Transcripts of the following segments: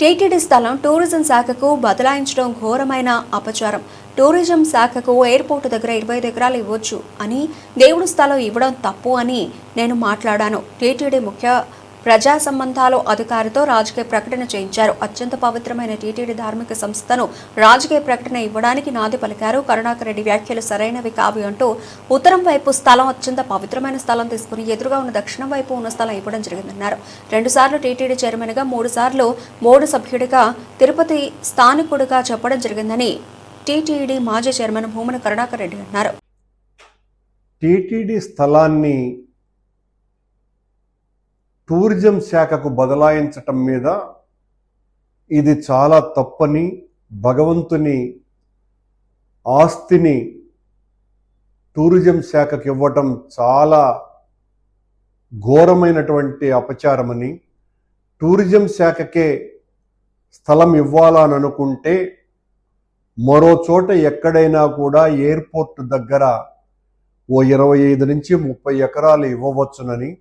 TTD స్థలం tourism శాఖకు బదలాయించడం ఘోరమైన అపచారం. టూరిజం శాఖకు ఎయిర్పోర్టు దగ్గర 25 ఎకరాలు ఇవ్వచ్చు అని, దేవుడి స్థలం ఇవ్వడం తప్పు అని నేను మాట్లాడాను. టీటీడీ ముఖ్య ప్రజా సంబంధాల అధికారితో రాజకీయ ప్రకటన చేయించారు. అత్యంత పవిత్రమైన టీటీడీ ధార్మిక సంస్థను రాజకీయ ప్రకటన ఇవ్వడానికి నాది పలికారు. కరుణాకర్ రెడ్డి వ్యాఖ్యలు సరైనవి కావు అంటూ ఉత్తరం వైపు స్థలం, అత్యంత పవిత్రమైన స్థలం తీసుకుని ఎదురుగా ఉన్న దక్షిణం వైపు ఉన్న స్థలం ఇవ్వడం జరిగిందన్నారు. 2 సార్లు టీటీడీ చైర్మన్గా, 3 సార్లు బోర్డు సభ్యుడిగా, తిరుపతి స్థానికుడిగా చెప్పడం జరిగిందని టీటీడీ మాజీ చైర్మన్ భూమన కరుణాకర్ రెడ్డి అన్నారు. టీటీడీ స్థలాన్ని టూరిజం శాఖకు బదలాయించటం మీద ఇది చాలా తప్పని, భగవంతుని ఆస్తిని టూరిజం శాఖకు ఇవ్వటం చాలా ఘోరమైనటువంటి అపచారమని, టూరిజం శాఖకే స్థలం ఇవ్వాలని అనుకుంటే మరో చోట ఎక్కడైనా కూడా ఎయిర్పోర్ట్ దగ్గర ఓ 25 నుంచి 30 ఎకరాలు ఇవ్వవచ్చునని,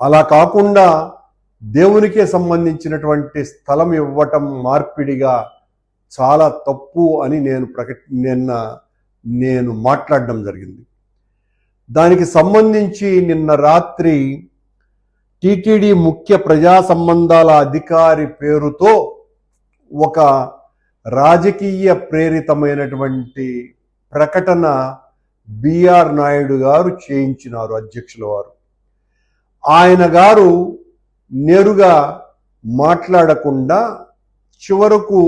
అలా కాకుండా దేవునికే సంబంధించినటువంటి స్థలం ఇవ్వటం మార్పిడిగా చాలా తప్పు అని నేను మాట్లాడడం జరిగింది. దానికి సంబంధించి నిన్న రాత్రి టీటీడీ ముఖ్య ప్రజా సంబంధాల అధికారి పేరుతో ఒక రాజకీయ ప్రేరితమైనటువంటి ప్రకటన బిఆర్ నాయుడు గారు చేయించినారు, అధ్యక్షుల వారు. ఆయన గారు నేరుగా మాట్లాడకుండా చివరకు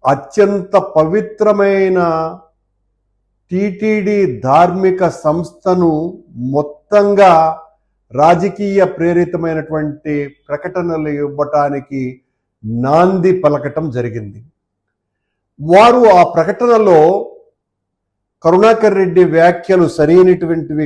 అత్యంత పవిత్రమైన టీటీడీ ధార్మిక సంస్థను మొత్తంగా రాజకీయ ప్రేరితమైనటువంటి ప్రకటనలు ఇవ్వటానికి నాంది పలకటం జరిగింది. వారు ఆ ప్రకటనలో కరుణాకర్ రెడ్డి వ్యాఖ్యలు సరైనటువంటివి